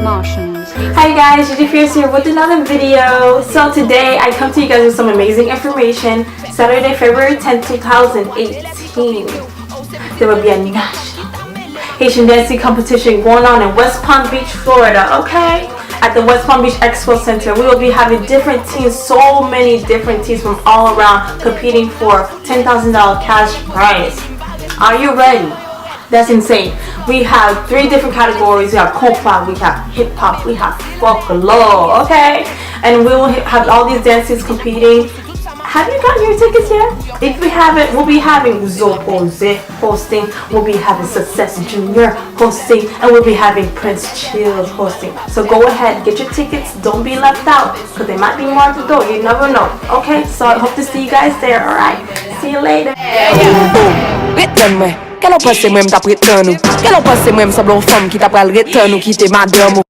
Martians. Hi guys, Gigi Fierce here with another video. So today I come to you guys with some amazing information. Saturday, February 10th, 2018, there will be a national Haitian dancing competition going on in West Palm Beach, Florida, okay? At the West Palm Beach Expo Center. We will be having different teams, so many different teams from all around competing for $10,000 cash prize. Are you ready? That's insane. We have 3 different categories. We have Kompa, we have HipHop, we have Folklore, okay? And we will have all these dances competing. Have you gotten your tickets yet? If we haven't, we'll be having Zopose hosting, we'll be having Success Junior hosting, and we'll be having Prince Chills hosting. So go ahead, get your tickets, don't be left out, because there might be more at the door, you never know. Okay, so I hope to see you guys there, alright? See you later. Quel on pense moi m't'a prétend nous? Quel on pense moi m'semble une femme qui t'a pral retan nous quitter madame?